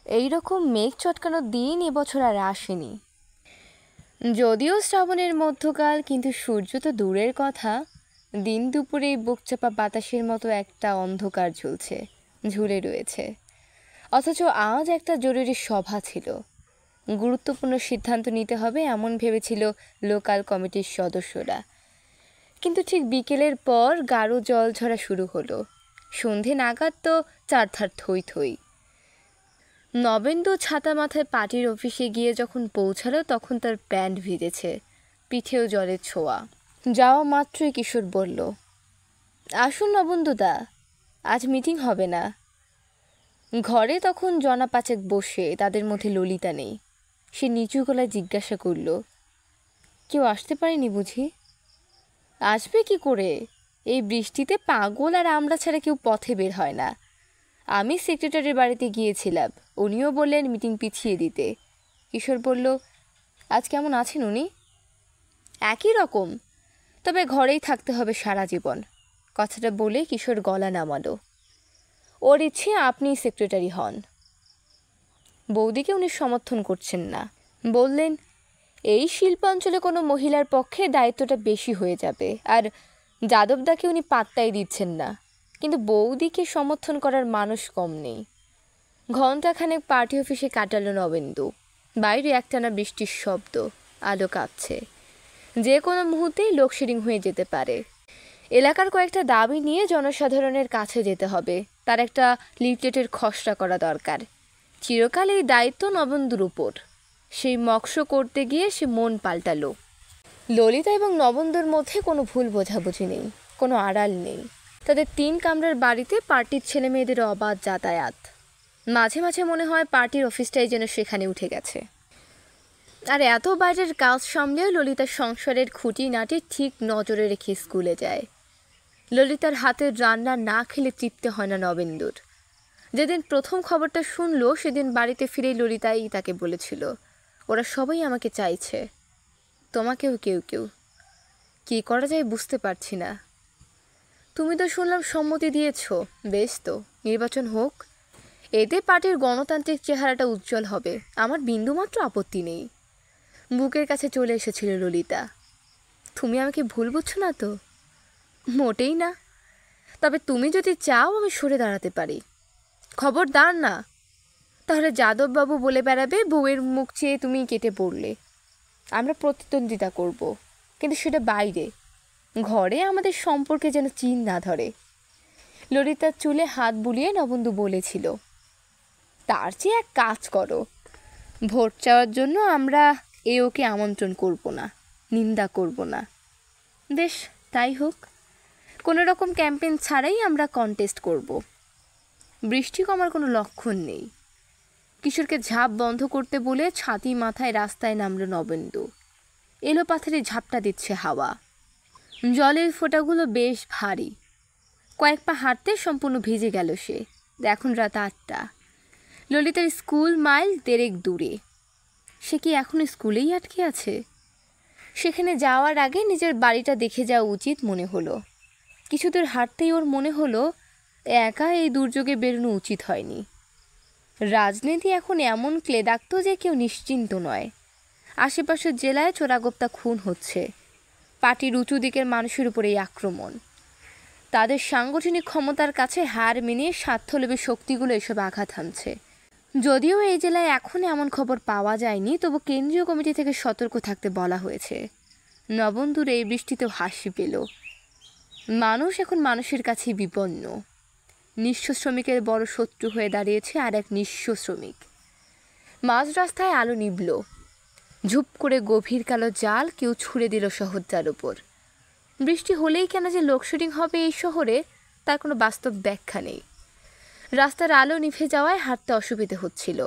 এইরকম মেঘ চটকানো দিন এবছর আর আসেনি। যদিও শ্রাবণের মধ্যকাল, কিন্তু সূর্য তো দূরের কথা। দিন দুপুরে বুকচাপা বাতাসের মতো একটা অন্ধকার ঝুলে রয়েছে। অথচ আজ একটা জরুরি সভা ছিল, গুরুত্বপূর্ণ সিদ্ধান্ত নিতে হবে এমন ভেবেছিল লোকাল কমিটির সদস্যরা। কিন্তু ঠিক বিকেলের পর গাঢ় জল ঝরা শুরু হলো। সন্ধে নাগাদ তো চারধার থই থই। নবেন্দু ছাতা মাথায় পার্টির অফিসে গিয়ে যখন পৌঁছালো তখন তার প্যান্ট ভিজেছে, পিঠেও জলের ছোঁয়া। যাওয়া মাত্রই কিশোর বলল, আসুন নবেন্দুদা, আজ মিটিং হবে না। ঘরে তখন জনা পাঁচেক বসে, তাদের মধ্যে ললিতা নেই। সে নিচু গলায় জিজ্ঞাসা করল, কেউ আসতে পারেনি বুঝি? আসবে কি করে, এই বৃষ্টিতে পাগল আর আমরা ছাড়া কেউ পথে বের হয় না। আমি সেক্রেটারির বাড়িতে গিয়েছিলাম, উনিও বললেন মিটিং পিছিয়ে দিতে। কিশোর বলল, আজ কেমন আছেন উনি? একই রকম, তবে ঘরেই থাকতে হবে সারা জীবন। কথাটা বলে কিশোর গলা নামালো। ওর ইচ্ছে আপনি সেক্রেটারি হন। বৌদিকে উনি সমর্থন করছেন না, বললেন এই শিল্পাঞ্চলে কোনো মহিলার পক্ষে দায়িত্বটা বেশি হয়ে যাবে, আর যাদবদাকে উনি পাত্তাই দিচ্ছেন না। কিন্তু বৌদিকে সমর্থন করার মানুষ কম নেই। ঘণ্টাখানেক পার্টি অফিসে কাটালো নবেন্দু। বাইরে একটানা বৃষ্টির শব্দ, আলো কাঁপছে, যে কোনো মুহূর্তেই লোডশেডিং হয়ে যেতে পারে। এলাকার কয়েকটা দাবি নিয়ে জনসাধারণের কাছে যেতে হবে, তার একটা লিফলেটের খসড়া করা দরকার। চিরকাল এই দায়িত্ব নবেন্দুর উপর। সেই মক্স করতে গিয়ে সে মন পাল্টালো। ললিতা এবং নবেন্দুর মধ্যে কোনো ভুল বোঝাবুঝি নেই, কোনো আড়াল নেই। তাদের 3 কামরার বাড়িতে পার্টির ছেলে মেয়েদের অবাধ যাতায়াত। মাঝে মাঝে মনে হয় পার্টির অফিসটাই যেন সেখানে উঠে গেছে। আর এত বাইরের কাজ সামলেও ললিতার সংসারের খুঁটিনাটি ঠিক নজরে রেখে স্কুলে যায়। ললিতার হাতের রান্না না খেলে তৃপ্তি হয় না নবেন্দুর। যেদিন প্রথম খবরটা শুনলো সেদিন বাড়িতে ফিরেই ললিতাই তাকে বলেছিল, ওরা সবাই আমাকে চাইছে, তোমাকেও কেউ কেউ। কী করা যায় বুঝতে পারছি না। তুমি তো শুনলাম সম্মতি দিয়েছ, বেশ তো, নির্বাচন হোক। এতে পার্টির গণতান্ত্রিক চেহারাটা উজ্জ্বল হবে, আমার বিন্দুমাত্র আপত্তি নেই। বুকের কাছে চলে এসেছিল ললিতা। তুমি আমাকে ভুল বুঝছো না তো? মোটেই না। তবে তুমি যদি চাও আমি সরে দাঁড়াতে পারি। খবরদার না, তাহলে যাদববাবু বলে বেড়াবে বউয়ের মুখ চেয়ে তুমি কেটে পড়লে। আমরা প্রতিদ্বন্দ্বিতা করব, কিন্তু সেটা বাইরে। ঘরে আমাদের সম্পর্কে যেন চিন না ধরে। ললিতার চুলে হাত বুলিয়ে নবেন্দু বলেছিল, তার চেয়ে এক কাজ করো, ভোট চাওয়ার জন্য আমরা ওকে আমন্ত্রণ করব না, নিন্দা করব না। বেশ, তাই হোক। কোনো রকম ক্যাম্পেইন ছাড়াই আমরা কন্টেস্ট করব। বৃষ্টি কমার কোনো লক্ষণ নেই। কিশোরকে ঝাঁপ বন্ধ করতে বলে ছাতি মাথায় রাস্তায় নামল নবেন্দু। এলো পাথরে ঝাপটা দিচ্ছে হাওয়া। জলের ফোঁটাগুলো বেশ ভারী। কয়েক পা হাঁটতে সম্পূর্ণ ভিজে গেল সে। এখন রাত 8টা। ললিতার স্কুল মাইল 1.5 দূরে। সে কি এখনো স্কুলেই আটকে আছে? সেখানে যাওয়ার আগে নিজের বাড়িটা দেখে যাওয়া উচিত মনে হলো। কিছু দূর হাঁটতেই ওর মনে হলো একা এই দুর্যোগে বেরোনো উচিত হয়নি। রাজনীতি এখন এমন ক্লেদাক্ত যে কেউ নিশ্চিন্ত নয়। আশেপাশের জেলায় চোরাগোপ্তা খুন হচ্ছে। পার্টির উঁচু দিকের মানুষের উপর এই আক্রমণ। তাদের সাংগঠনিক ক্ষমতার কাছে হার মেনে স্বার্থলোভী শক্তিগুলো এসব আঘাত হানছে। যদিও এই জেলায় এখন এমন খবর পাওয়া যায়নি, তবু কেন্দ্রীয় কমিটি থেকে সতর্ক থাকতে বলা হয়েছে। নবেন্দুর এই বৃষ্টিতেও হাসি পেল। মানুষ এখন মানুষের কাছেই বিপন্ন। নিঃস্ব শ্রমিকের বড় শত্রু হয়ে দাঁড়িয়েছে আর এক নিঃস্ব শ্রমিক। মাঝ রাস্তায় আলো নিভল। ঝুপ করে গভীর কালো জাল কেউ ছুঁড়ে দিল শহরটার উপর। বৃষ্টি হলেই কেন যে লোডশেডিং হবে এই শহরে, তার কোনো বাস্তব ব্যাখ্যা নেই। রাস্তার আলো নিভে যাওয়ায় হাঁটতে অসুবিধে হচ্ছিল।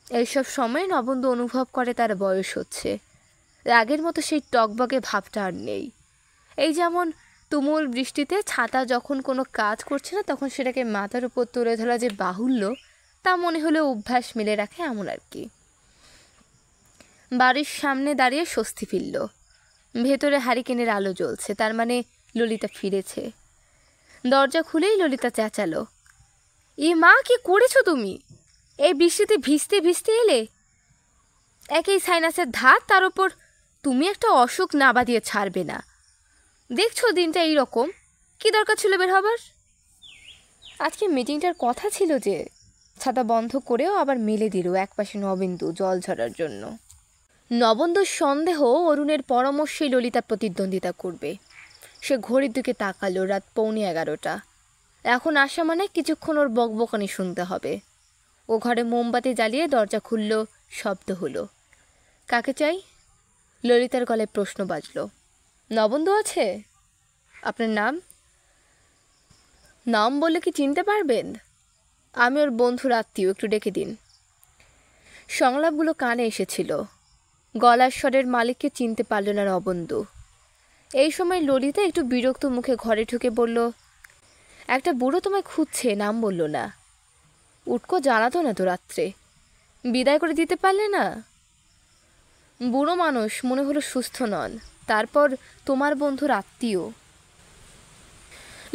এইসব সময় নবেন্দু অনুভব করে তার বয়স হচ্ছে। আগের মতো সেই টকবগে ভাবটা আর নেই। এই যেমন তুমুল বৃষ্টিতে ছাতা যখন কোনো কাজ করছে না তখন সেটাকে মাথার উপর তুলে ধরা যে বাহুল্য, তা মনে হলে অভ্যাস মিলে রাখে এমন আর কি। বাড়ির সামনে দাঁড়িয়ে স্বস্তি ফিরল। ভেতরে হারিকেনের আলো জ্বলছে, তার মানে ললিতা ফিরেছে। দরজা খুলেই ললিতা চেঁচালো, এ মা, কি করেছো তুমি? এই বৃষ্টিতে ভিজতে ভিজতে এলে, একই সাইনাসের ধাত, তার ওপর তুমি একটা অসুখ না বাদিয়ে ছাড়বে না। দেখছো দিনটা এইরকম, কি দরকার ছিল বের হবার? আজকে মিটিংটার কথা ছিল যে, ছাতা বন্ধ করেও আবার মেলে দিল একপাশে নবেন্দু জল ঝরার জন্য। নবেন্দুর সন্দেহ অরুণের পরামর্শেই ললিতা প্রতিদ্বন্দ্বিতা করবে। সে ঘড়ির দিকে তাকালো, রাত 11:15। এখন আসা মানে কিছুক্ষণ ওর বকবকানি শুনতে হবে। ও ঘরে মোমবাতি জ্বালিয়ে দরজা খুলল, শব্দ হলো। কাকে চাই? ললিতার গলায় প্রশ্ন বাজল। নবেন্দু আছে? আপনার নাম? নাম বললে কি চিনতে পারবেন? আমি ওর বন্ধুর আত্মীয়, একটু ডেকে দিন। সংলাপগুলো কানে এসেছিল। গলার স্বরের মালিককে চিনতে পারল না নবেন্দু। এই সময় ললিতা একটু বিরক্ত মুখে ঘরে ঢুকে বলল, একটা বুড়ো তোমায় খুঁজছে, নাম বলল না। উটকো জানাতো না তো রাত্রে, বিদায় করে দিতে পারলে না? বুড়ো মানুষ, মনে হলো সুস্থ নন, তারপর তোমার বন্ধুর আত্মীয়।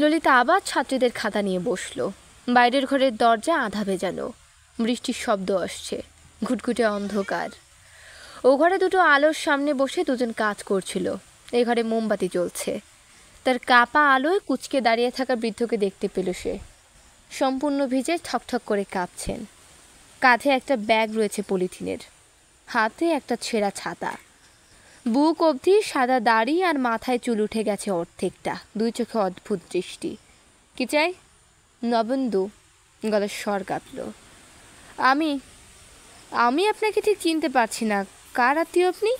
ললিতা আবার ছাত্রীদের খাতা নিয়ে বসল। বাইরের ঘরের দরজা আধা ভেজানো, বৃষ্টির শব্দ আসছে, ঘুটঘুটে অন্ধকার। ও ঘরে দুটো আলোর সামনে বসে দুজন কাজ করছিল। এই ঘরে মোমবাতি জ্বলছে। তার কাপা আলোয় কুচকে দাঁড়িয়ে থাকা বৃদ্ধকে দেখতে পেল সে। সম্পূর্ণ ভিজে ঠকঠক করে কাঁপছেন। কাঁধে একটা ব্যাগ রয়েছে পলিথিনের, হাতে একটা ছেঁড়া ছাতা। বুক অবধি সাদা দাড়ি আর মাথায় চুল উঠে গেছে অর্ধেকটা, দুই চোখে অদ্ভুত দৃষ্টি। কি চাই? নবেন্দু, গলার স্বর কাঁপল। আমি আমি আপনাকে ঠিক চিনতে পারছি না। কার আত্মীয় আপনি?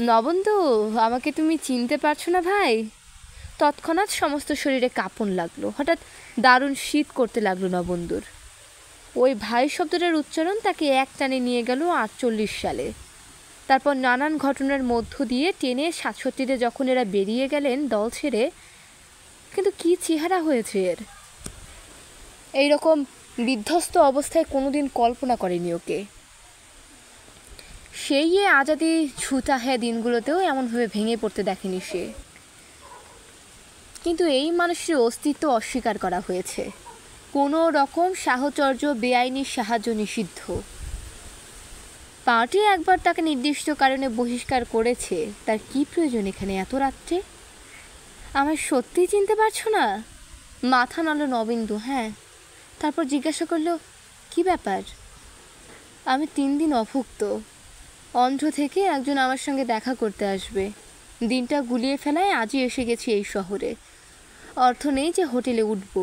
নবেন্দু, আমাকে তুমি চিনতে পারছো না ভাই? তৎক্ষণাৎ সমস্ত শরীরে কাঁপন লাগলো। হঠাৎ দারুণ শীত করতে লাগলো নবেন্দুর। ওই ভাই শব্দটার উচ্চারণ তাকে এক টানে নিয়ে গেল 48 সালে। তারপর নানান ঘটনার মধ্য দিয়ে টেনে 67-তে যখন এরা বেরিয়ে গেলেন দল ছেড়ে। কিন্তু কি চেহারা হয়েছে এর! এইরকম বিধ্বস্ত অবস্থায় কোনোদিন কল্পনা করেনি ওকে। সেই আজাদি ছুটা হ্যাঁ দিনগুলোতেও এমনভাবে ভেঙে পড়তে দেখেনি সে। কিন্তু এই মানুষের অস্তিত্ব অস্বীকার করা হয়েছে। কোনো রকম সাহচর্য, বেআইনি সাহায্য নিষিদ্ধ। পার্টি একবার তাকে নির্দিষ্ট কারণে বহিষ্কার করেছে, তার কি প্রয়োজন এখানে এত রাত্রে? আমার সত্যি চিনতে পারছো না? মাথা নাড়ল নবেন্দু। হ্যাঁ। তারপর জিজ্ঞাসা করলো, কি ব্যাপার? আমি 3 দিন অভুক্ত। অন্ধ্র থেকে একজন আমার সঙ্গে দেখা করতে আসবে। দিনটা গুলিয়ে ফেলায় আজই এসে গেছি এই শহরে। অর্থ নেই যে হোটেলে উঠব,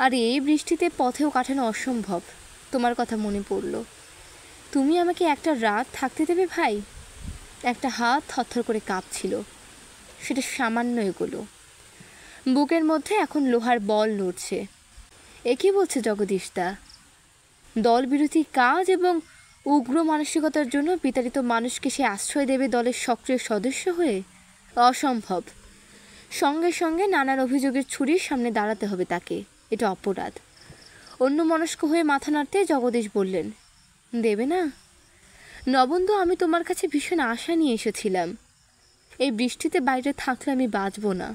আর এই বৃষ্টিতে পথেও কাটানো অসম্ভব। তোমার কথা মনে পড়ল। তুমি আমাকে একটা রাত থাকতে দেবে ভাই? একটা হাত থরথর করে কাঁপছিল। সেটা সামান্য এগোলো। বুকের মধ্যে এখন লোহার বল নড়ছে। এ কী বলছে জগদীশদা? দল বিরোধী কাজ এবং উগ্র মানসিকতার জন্য বিতাড়িত মানুষকে সে আশ্রয় দেবে দলের সক্রিয় সদস্য হয়ে? অসম্ভব। সঙ্গে সঙ্গে নানান অভিযোগের ছুরির সামনে দাঁড়াতে হবে তাকে। এটা অপরাধ। অন্য মনস্ক হয়ে মাথা নাড়তে জগদীশ বললেন, দেবে না? নবেন্দু, আমি তোমার কাছে ভীষণ আশা নিয়ে এসেছিলাম। এই বৃষ্টিতে বাইরে থাকলে আমি বাঁচব না।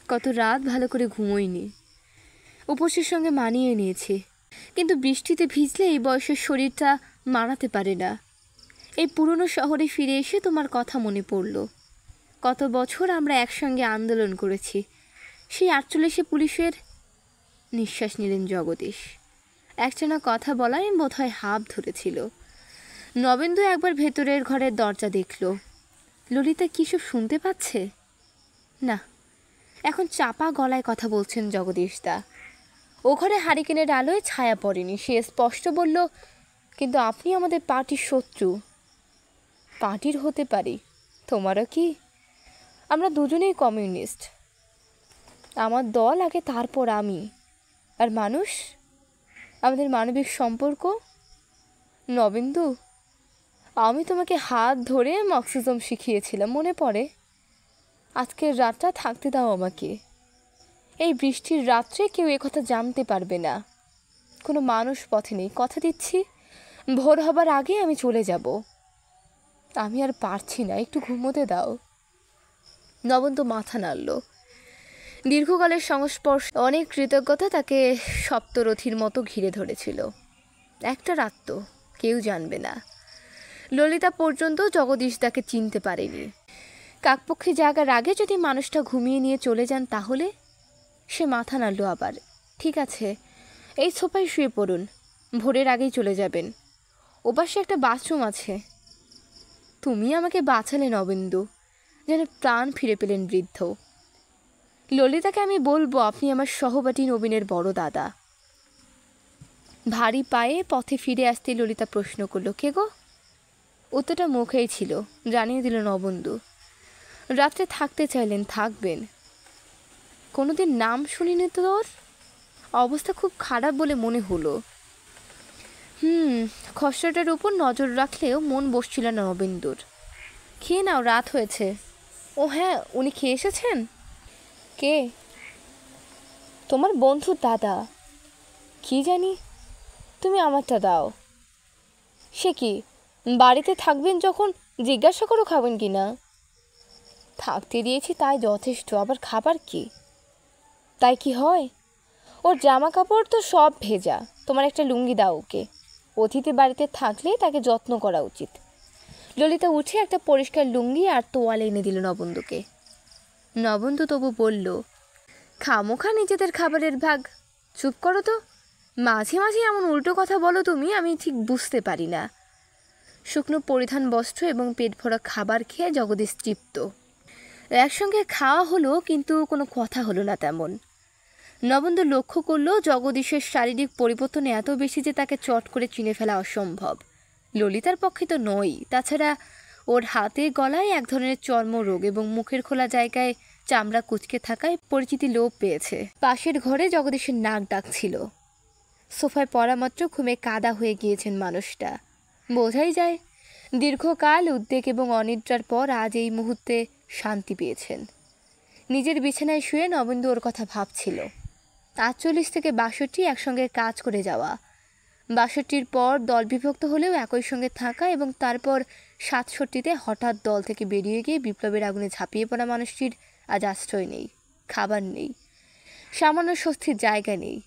কত রাত ভালো করে ঘুমোইনি। উপসের সঙ্গে মানিয়ে নিয়েছি, কিন্তু বৃষ্টিতে ভিজলে এই বয়সের শরীরটা মানাতে পারে না। এই পুরনো শহরে ফিরে এসে তোমার কথা মনে পড়ল। কত বছর আমরা একসঙ্গে আন্দোলন করেছি। সেই 48-এ পুলিশের। নিঃশ্বাস নিলেন জগদীশ। একটানা কথা বলায় বোধহয় হাঁপ ধরেছিল। নবেন্দু একবার ভেতরের ঘরের দরজা দেখল। ললিতা কি সব শুনতে পাচ্ছে? না, এখন চাপা গলায় কথা বলছেন জগদীশদা। ও ঘরে হারিকেনের আলোয় ছায়া পড়েনি। সে স্পষ্ট বলল, কিন্তু আপনি আমাদের পার্টির শত্রু। পার্টির হতে পারি, তোমারও কি? আমরা দুজনেই কমিউনিস্ট। আমার দল আগে, তারপর আমি। আর মানুষ, আমাদের মানবিক সম্পর্ক। নবেন্দু, আমি তোমাকে হাত ধরে মার্কসিজম শিখিয়েছিলাম, মনে পড়ে? আজকের রাতটা থাকতে দাও আমাকে। এই বৃষ্টির রাত্রে কেউ একথা জানতে পারবে না। কোনো মানুষ পথে নেই, কথা দিচ্ছি। ভোর হবার আগে আমি চলে যাব। আমি আর পারছি না, একটু ঘুমোতে দাও। নবেন্দু মাথা নাড়ল। দীর্ঘকালের সংস্পর্শ অনেক কৃতজ্ঞতা তাকে সপ্তরথীর মতো ঘিরে ধরেছিল। একটা রাত তো কেউ জানবে না। ললিতা পর্যন্ত জগদীশ তাকে চিনতে পারেনি। কাকপক্ষী জাগার আগে যদি মানুষটা ঘুমিয়ে নিয়ে চলে যান তাহলে? সে মাথা নাড়ল আবার। ঠিক আছে, এই সোফায় শুয়ে পড়ুন, ভোরের আগেই চলে যাবেন। ওপাশে একটা বাথরুম আছে। তুমি আমাকে বাঁচালে নবেন্দু, যেন প্রাণ ফিরে পেলেন বৃদ্ধ। ললিতাকে আমি বলবো আপনি আমার সহপাঠী নবীনের বড় দাদা। ভারী পায়ে পথে ফিরে আসতে ললিতা প্রশ্ন করল, কে গো? উত্তরটা মুখেই ছিল, জানিয়ে দিল নবেন্দু। রাত্রে থাকতে চাইলেন, থাকবেন। কোনোদিন নাম শুনিনি তো তোর? অবস্থা খুব খারাপ বলে মনে হলো। খসড়াটার উপর নজর রাখলেও মন বসছিল না নবেন্দুর। খেয়ে নাও, রাত হয়েছে। ও হ্যাঁ, উনি খেয়ে এসেছেন? কে? তোমার বন্ধুর দাদা। কি জানি, তুমি আমারটা দাও। সে কি, বাড়িতে থাকবেন যখন জিজ্ঞাসা করো খাবেন কি না? থাকতে দিয়েছি তাই যথেষ্ট, আবার খাবার কি? তাই কি হয়? ওর জামা কাপড় তো সব ভেজা, তোমার একটা লুঙ্গি দাও ওকে। অতিথি বাড়িতে থাকলে তাকে যত্ন করা উচিত। ললিতা উঠে একটা পরিষ্কার লুঙ্গি আর তোয়ালে এনে দিল নবেন্দুকে। নবেন্দু তবু বলল, খামোখা নিজেদের খাবারের ভাগ। চুপ করো তো, মাঝে মাঝে এমন উল্টো কথা বলো তুমি, আমি ঠিক বুঝতে পারি না। শুকনো পরিধান বস্ত্র এবং পেট ভরা খাবার খেয়ে জগদীশ তৃপ্ত। একসঙ্গে খাওয়া হলো, কিন্তু কোনো কথা হলো না তেমন। নবেন্দু লক্ষ্য করল জগদীশের শারীরিক পরিবর্তন এত বেশি যে তাকে চট করে চিনে ফেলা অসম্ভব। ললিতার পক্ষে তো নয়। তাছাড়া ওর হাতে গলায় এক ধরনের চর্মরোগ এবং মুখের খোলা জায়গায় চামড়া কুঁচকে থাকায় পরিচিতি লোপ পেয়েছে। পাশের ঘরে জগদীশের নাক ডাকছিল। সোফায় পড়া মাত্র ঘুমে কাদা হয়ে গিয়েছেন মানুষটা। বোঝাই যায় দীর্ঘকাল উদ্বেগ এবং অনিদ্রার পর আজ এই মুহূর্তে শান্তি পেয়েছেন। নিজের বিছানায় শুয়ে নবেন্দু ওর কথা ভাবছিল। ৪৮ থেকে ৬২ একসঙ্গে কাজ করে যাওয়া, ৬২-র পর দল বিভক্ত হলেও একই সঙ্গে থাকা এবং তারপর ৬৭-তে হঠাৎ দল থেকে বেরিয়ে গিয়ে বিপ্লবের আগুনে ঝাঁপিয়ে পড়া মানুষটির আজ আশ্রয় নেই, খাবার নেই, সামান্য স্বস্তির জায়গা নেই।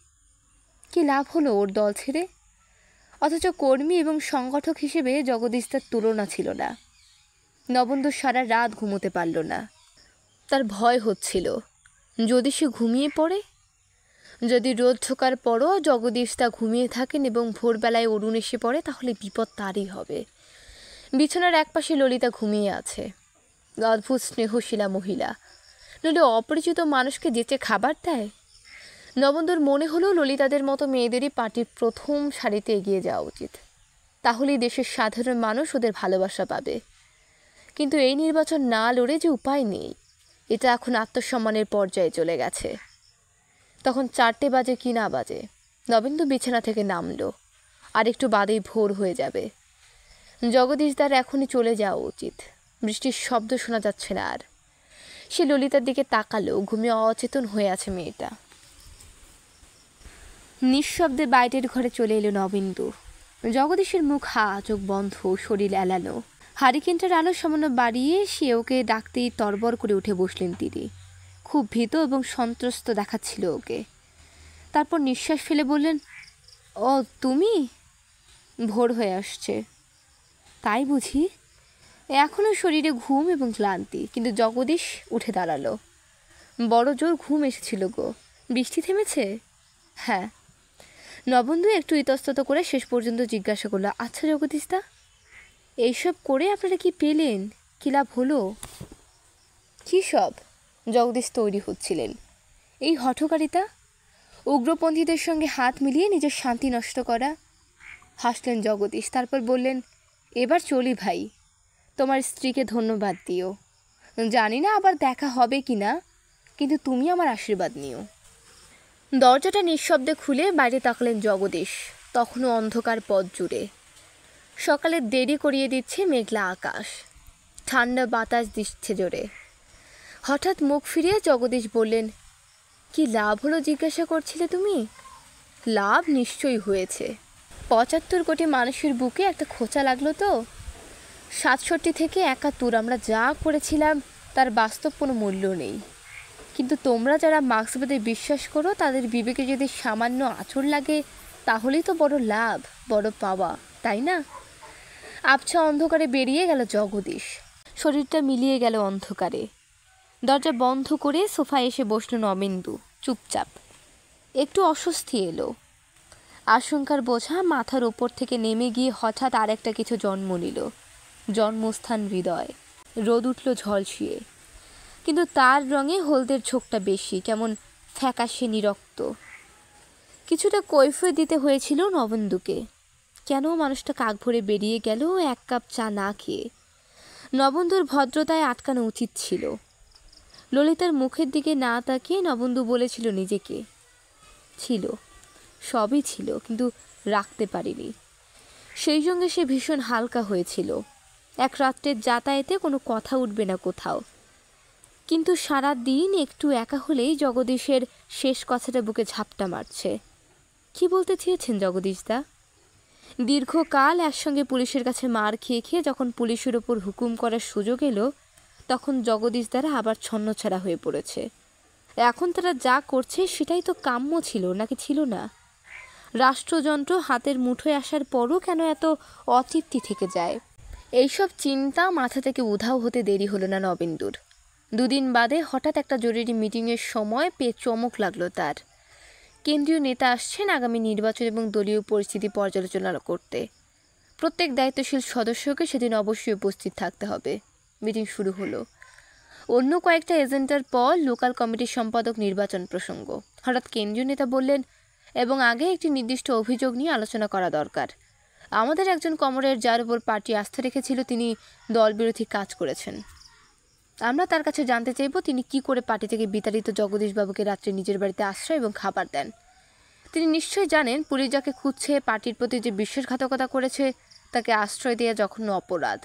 কি লাভ হলো ওর দল ছেড়ে? অথচ কর্মী এবং সংগঠক হিসেবে জগদীশ তার তুলনা ছিল না। নবেন্দু সারা রাত ঘুমোতে পারল না। তার ভয় হচ্ছিল, যদি সে ঘুমিয়ে পড়ে, যদি রোদ ঢোকার পরও জগদীশ তা ঘুমিয়ে থাকেন এবং ভোরবেলায় অরুণ এসে পড়ে, তাহলে বিপদ তারই হবে। বিছানার একপাশে ললিতা ঘুমিয়ে আছে, অদ্ভুত স্নেহশীলা মহিলা। নইলে অপরিচিত মানুষকে যেচে খাবার দেয়। নবেন্দুর মনে হলো ললিতাদের মতো মেয়েদেরই পার্টির প্রথম সারিতে এগিয়ে যাওয়া উচিত, তাহলেই দেশের সাধারণ মানুষ ওদের ভালোবাসা পাবে। কিন্তু এই নির্বাচন না লড়ে যে উপায় নেই, এটা এখন আত্মসম্মানের পর্যায়ে চলে গেছে। তখন 4টে বাজে কি না বাজে, নবেন্দু বিছানা থেকে নামলো। আর একটু বাদেই ভোর হয়ে যাবে। জগদীশদার এখনই চলে যাওয়া উচিত। বৃষ্টির শব্দ শোনা যাচ্ছে না আর। সে ললিতার দিকে তাকালো, ঘুমিয়ে অচেতন হয়ে আছে মেয়েটা। নিঃশব্দে বাইরের ঘরে চলে এলো নবেন্দু। জগদীশের মুখ হা, চোখ বন্ধ, শরীর এলানো। হারিকেনটার আলো সামান্য বাড়িয়ে সে ওকে ডাকতেই তরবর করে উঠে বসলেন তিনি। খুব ভীত এবং সন্ত্রস্ত দেখাচ্ছিল ওকে। তারপর নিঃশ্বাস ফেলে বললেন, ও তুমি? ভোর হয়ে আসছে তাই বুঝি? এখনও শরীরে ঘুম এবং ক্লান্তি। কিন্তু জগদীশ উঠে দাঁড়ালো। বড় জোর ঘুম এসেছিল গো। বৃষ্টি থেমেছে? হ্যাঁ। নবেন্দু একটু ইতস্তত করে শেষ পর্যন্ত জিজ্ঞাসা করলো, আচ্ছা জগদীশদা, এইসব করে আপনারা কি পেলেন? কী লাভ হলো? কী সব? জগদীশ তৈরি হচ্ছিলেন। এই হঠকারিতা, উগ্রপন্থীদের সঙ্গে হাত মিলিয়ে নিজের শান্তি নষ্ট করা। হাসলেন জগদীশ, তারপর বললেন, এবার চলি ভাই, তোমার স্ত্রীকে ধন্যবাদ দিও। জানি না আবার দেখা হবে কি না, কিন্তু তুমি আমার আশীর্বাদ নিও। দরজাটা নিঃশব্দে খুলে বাইরে তাকালেন জগদীশ। তখনও অন্ধকার পথ জুড়ে। সকালে দেরি করিয়ে দিচ্ছে মেঘলা আকাশ, ঠান্ডা বাতাস দিচ্ছে জোরে। হঠাৎ মুখ ফিরিয়ে জগদীশ বললেন, কি লাভ হলো জিজ্ঞাসা করছিলে তুমি? লাভ নিশ্চয়ই হয়েছে। ৭৫ কোটি মানুষের বুকে একটা খোঁচা লাগলো তো। ৬৭ থেকে ৭১ আমরা যা করেছিলাম তার বাস্তব কোনো মূল্য নেই। কিন্তু তোমরা যারা মার্ক্সবাদে বিশ্বাস করো তাদের বিবেকে যদি সামান্য আঁচড় লাগে তাহলেই তো বড় লাভ, বড় পাওয়া, তাই না? আবছা অন্ধকারে বেরিয়ে গেল জগদীশ। শরীরটা মিলিয়ে গেল অন্ধকারে। দরজা বন্ধ করে সোফায় এসে বসল নবেন্দু চুপচাপ। একটু অস্বস্তি এলো। আশঙ্কার বোঝা মাথার ওপর থেকে নেমে গিয়ে হঠাৎ আর একটা কিছু জন্ম নিল। জন্মস্থান হৃদয়। রোদ উঠল ঝলসিয়ে, কিন্তু তার রঙে হলদের ঝোঁকটা বেশি, কেমন ফ্যাকাশে নিরক্ত। কিছুটা কৈফিয়ত দিতে হয়েছিল নবেন্দুকে। কেন মানুষটা কাক ভরে বেরিয়ে গেল এক কাপ চা না খেয়ে? নবেন্দুর ভদ্রতায় আটকানো উচিত ছিল। ললিতার মুখের দিকে না তাকিয়ে নবেন্দু বলেছিল নিজেকে, ছিল, সবই ছিল, কিন্তু রাখতে পারিনি। সেই সঙ্গে সে ভীষণ হালকা হয়েছিল। এক রাত্রের যাতায়াতে কোনো কথা উঠবে না কোথাও, কিন্তু সারা দিন একটু একা হলেই জগদীশের শেষ কথাটা বুকে ঝাপটা মারছে। কি বলতে চেয়েছেন জগদীশদা? দীর্ঘকাল একসঙ্গে পুলিশের কাছে মার খেয়ে খেয়ে যখন পুলিশের ওপর হুকুম করার সুযোগ এলো, তখন জগদীশদারা আবার ছন্নছাড়া হয়ে পড়েছে। এখন তারা যা করছে সেটাই তো কাম্য ছিল, নাকি ছিল না? রাষ্ট্রযন্ত্র হাতের মুঠোয় আসার পরও কেন এত অতৃপ্তি থেকে যায়? এইসব চিন্তা মাথা থেকে উধাও হতে দেরি হলো না নবেন্দুর। দুদিন বাদে হঠাৎ একটা জরুরি মিটিংয়ের সময় পেয়ে চমক লাগলো তার। কেন্দ্রীয় নেতা আসছেন আগামী নির্বাচন এবং দলীয় পরিস্থিতি পর্যালোচনা করতে। প্রত্যেক দায়িত্বশীল সদস্যকে সেদিন অবশ্যই উপস্থিত থাকতে হবে। মিটিং শুরু হলো। অন্য কয়েকটা এজেন্ডার পর লোকাল কমিটির সম্পাদক নির্বাচন প্রসঙ্গ। হঠাৎ কেন্দ্রীয় নেতা বললেন, এবং আগে একটি নির্দিষ্ট অভিযোগ নিয়ে আলোচনা করা দরকার। আমাদের একজন কমরেড যার উপর পার্টি আস্থা রেখেছিল তিনি দলবিরোধী কাজ করেছেন। আমরা তার কাছে জানতে চাইব তিনি কি করে পার্টি থেকে বিতাড়িত জগদীশবাবুকে রাত্রে নিজের বাড়িতে আশ্রয় এবং খাবার দেন। তিনি নিশ্চয়ই জানেন পুলিশ যাকে খুঁজছে, পার্টির প্রতি যে বিশ্বাসঘাতকতা করেছে, তাকে আশ্রয় দেওয়া জঘন্য অপরাধ।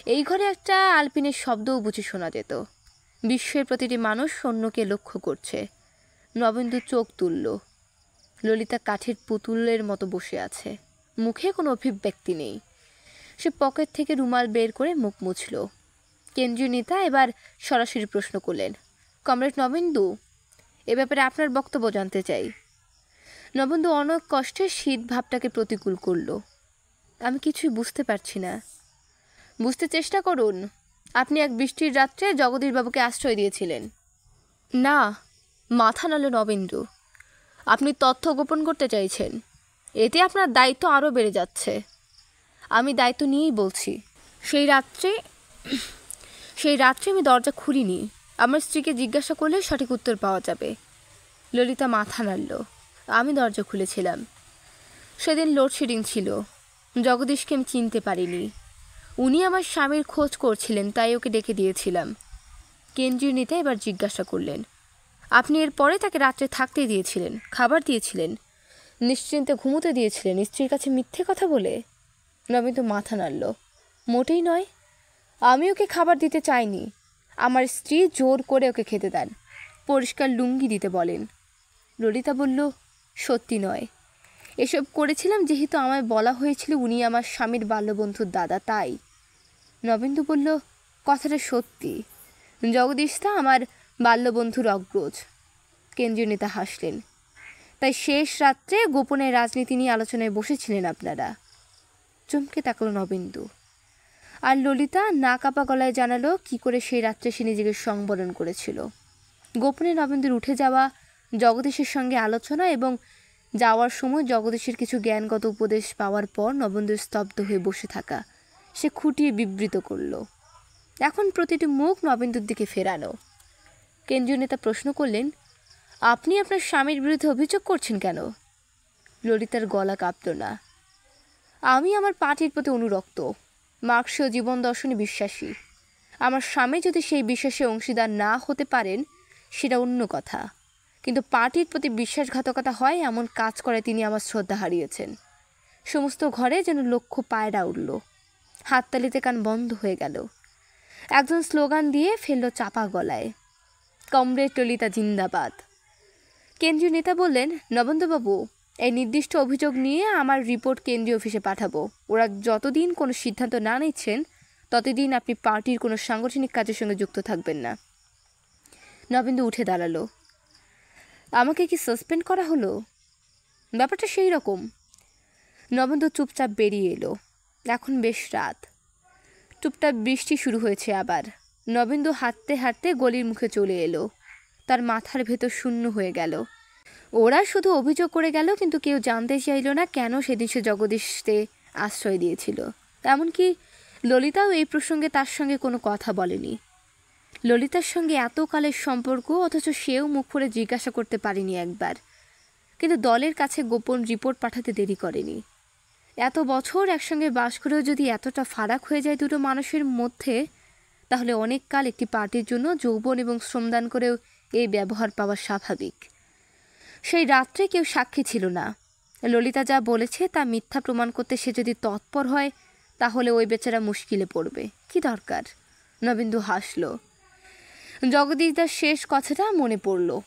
এই ঘরে একটা আলপিনের শব্দও বুঝি শোনা যেত। বিশ্বের প্রতিটি মানুষ অন্যকে লক্ষ্য করছে। নবেন্দু চোখ তুলল। ললিতা কাঠের পুতুলের মতো বসে আছে, মুখে কোনো অভিব্যক্তি নেই। সে পকেট থেকে রুমাল বের করে মুখ মুছল। কেন্দ্রীয় নেতা এবার সরাসরি প্রশ্ন করলেন, কমরেড নবেন্দু, এ ব্যাপারে আপনার বক্তব্য জানতে চাই। নবেন্দু অনেক কষ্টে শীত ভাবটাকে প্রতিকূল করল। আমি কিছুই বুঝতে পারছি না। বুঝতে চেষ্টা করুন। আপনি এক বৃষ্টির রাত্রে জগদীশবাবুকে আশ্রয় দিয়েছিলেন। না, মাথা নাড়ল নবেন্দু। আপনি তথ্য গোপন করতে চাইছেন। এতে আপনার দায়িত্ব আরও বেড়ে যাচ্ছে। আমি দায়িত্ব নিয়েই বলছি। সেই রাত্রে আমি দরজা খুলিনি। আমার স্ত্রীকে জিজ্ঞাসা করলে সঠিক উত্তর পাওয়া যাবে। ললিতা মাথা নাড়ল। আমি দরজা খুলেছিলাম। সেদিন লোডশেডিং ছিল। জগদীশকে আমি চিনতে পারিনি। উনি আমার স্বামীর খোঁজ করছিলেন, তাই ওকে ডেকে দিয়েছিলাম। কেন্দ্রীয় নেতা এবার জিজ্ঞাসা করলেন, আপনি এর পরে তাকে রাত্রে থাকতে দিয়েছিলেন, খাবার দিয়েছিলেন, নিশ্চিন্তে ঘুমোতে দিয়েছিলেন স্ত্রীর কাছে মিথ্যে কথা বলে? নবেন্দু মাথা নাড়ল। মোটেই নয়। আমি ওকে খাবার দিতে চাইনি। আমার স্ত্রী জোর করে ওকে খেতে দেন, পরিষ্কার লুঙ্গি দিতে বলেন। ললিতা বলল, সত্যি নয়। এসব করেছিলাম যেহেতু আমায় বলা হয়েছিল উনি আমার স্বামীর বাল্যবন্ধুর দাদা, তাই। নবেন্দু বলল, কথাটা সত্যি। জগদীশদা আমার বাল্যবন্ধুর অগ্রজ। কেন্দ্রীয় নেতা হাসলেন। তাই শেষ রাত্রে গোপনে রাজনীতি নিয়ে আলোচনায় বসেছিলেন আপনারা? চমকে তাকালো নবেন্দু। আর ললিতা না কাপা গলায় জানালো কি করে সেই রাত্রে সে নিজেকে সংবরণ করেছিল। গোপনে নবেন্দুর উঠে যাওয়া, জগদীশের সঙ্গে আলোচনা এবং যাওয়ার সময় জগদীশের কিছু জ্ঞানগত উপদেশ পাওয়ার পর নবেন্দুর স্তব্ধ হয়ে বসে থাকা সে খুঁটিয়ে বিবৃত করল। এখন প্রতিটি মুখ নবেন্দুর দিকে ফেরানো। কেন্দ্রীয় নেতা প্রশ্ন করলেন, আপনি আপনার স্বামীর বিরুদ্ধে অভিযোগ করছেন কেন? ললিতার গলা কাঁপল না। আমি আমার পার্টির প্রতি অনুরক্ত, মার্ক্সীয় জীবন দর্শনে বিশ্বাসী। আমার স্বামী যদি সেই বিশ্বাসে অংশীদার না হতে পারেন সেটা অন্য কথা, কিন্তু পার্টির প্রতি বিশ্বাসঘাতকতা হয় এমন কাজ করে তিনি আমার শ্রদ্ধা হারিয়েছেন। সমস্ত ঘরে যেন লক্ষ পায়রা উঠল। হাততালিতে কান বন্ধ হয়ে গেল। একজন স্লোগান দিয়ে ফেলল চাপা গলায়, কমরেড ললিতা জিন্দাবাদ। কেন্দ্রীয় নেতা বললেন, নবেন্দুবাবু, এই নির্দিষ্ট অভিযোগ নিয়ে আমার রিপোর্ট কেন্দ্রীয় অফিসে পাঠাবো। ওরা যতদিন কোনো সিদ্ধান্ত না নিচ্ছেন ততদিন আপনি পার্টির কোনো সাংগঠনিক কাজের সঙ্গে যুক্ত থাকবেন না। নবেন্দু উঠে দাঁড়ালো। আমাকে কি সাসপেন্ড করা হলো? ব্যাপারটা সেই রকম। নবেন্দু চুপচাপ বেরিয়ে এলো। এখন বেশ রাত, টুপটাপ বৃষ্টি শুরু হয়েছে আবার। নবেন্দু হাঁটতে হাঁটতে গলির মুখে চলে এলো। তার মাথার ভেতর শূন্য হয়ে গেল। ওরা শুধু অভিযোগ করে গেল, কিন্তু কেউ জানতে চাইল না কেন সেদিন সে জগদীশকে আশ্রয় দিয়েছিল। এমনকি ললিতাও এই প্রসঙ্গে তার সঙ্গে কোনো কথা বলেনি। ললিতার সঙ্গে এত কালের সম্পর্ক, অথচ সেও মুখ করে জিজ্ঞাসা করতে পারেনি একবার। কিন্তু দলের কাছে গোপন রিপোর্ট পাঠাতে দেরি করেনি। এত বছর একসঙ্গে বাস করেও যদি এতটা ফারাক হয়ে যায় দুটো মানুষের মধ্যে, তাহলে অনেক কাল একটি পার্টির জন্য যৌবন এবং শ্রমদান করেও এই ব্যবহার পাওয়া স্বাভাবিক। সেই রাত্রে কেউ সাক্ষী ছিল না। ললিতা যা বলেছে তা মিথ্যা প্রমাণ করতে সে যদি তৎপর হয়, তাহলে ওই বেচারা মুশকিলে পড়বে। কি দরকার? নবেন্দু হাসল। জগদীশদার শেষ কথাটা মনে পড়ল।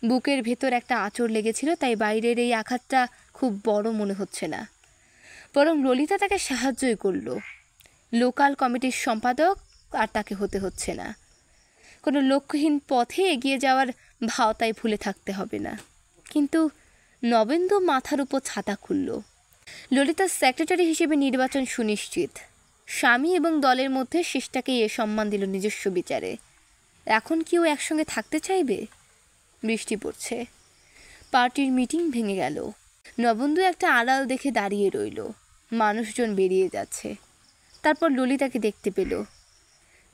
বুকের ভেতর একটা আঁচড় লেগেছিল, তাই বাইরের এই আঘাতটা খুব বড় মনে হচ্ছে না। বরং ললিতা তাকে সাহায্যই করল। লোকাল কমিটির সম্পাদক আর তাকে হতে হচ্ছে না। কোনো লক্ষ্যহীন পথে এগিয়ে যাওয়ার ভাওতায় ভুলে থাকতে হবে না। কিন্তু নবেন্দু মাথার উপর ছাতা খুলল। ললিতার সেক্রেটারি হিসেবে নির্বাচন সুনিশ্চিত। স্বামী এবং দলের মধ্যে শেষটাকেই এ সম্মান দিল নিজস্ব বিচারে। এখন কি ও একসঙ্গে থাকতে চাইবে? বৃষ্টি পড়ছে। পার্টির মিটিং ভেঙে গেল। নবেন্দু একটা আড়াল দেখে দাঁড়িয়ে রইল। মানুষজন বেরিয়ে যাচ্ছে। তারপর ললিতাকে দেখতে পেল।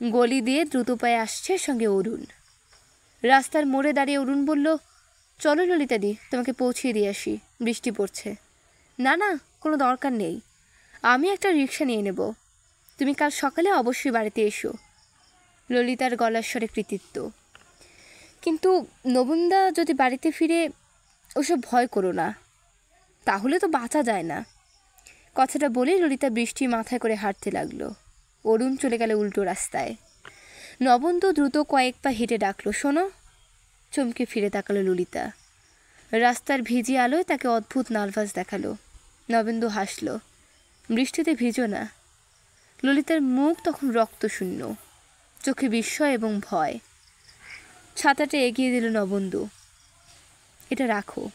গলি দিয়ে দ্রুত পায়ে আসছে, সঙ্গে অরুণ। রাস্তার মোড়ে দাঁড়িয়ে অরুণ বলল, চলো ললিতাদি, তোমাকে পৌঁছিয়ে দিয়ে আসি, বৃষ্টি পড়ছে। না না, কোনো দরকার নেই, আমি একটা রিক্সা নিয়ে নেব। তুমি কাল সকালে অবশ্যই বাড়িতে এসো। ললিতার গলার স্বরে কৃতিত্ব। কিন্তু নবুন্দা যদি বাড়িতে ফিরে, ওসব ভয় করো না, তাহলে তো বাঁচা যায় না। কথাটা বলে ললিতা বৃষ্টি মাথায় করে হাঁটতে লাগলো। অরুণ চলে গেল উল্টো রাস্তায়। নবেন্দু দ্রুত কয়েক পা হেঁটে ডাকলো, শোনো। চমকে ফিরে তাকালো ললিতা। রাস্তার ভিজি আলোয় তাকে অদ্ভুত নার্ভাস দেখালো। নবেন্দু হাসল। বৃষ্টিতে ভিজো না। ললিতার মুখ তখন রক্তশূন্য, চোখে বিস্ময় এবং ভয়। ছাতাটা এগিয়ে দিল নবেন্দু। এটা রাখো।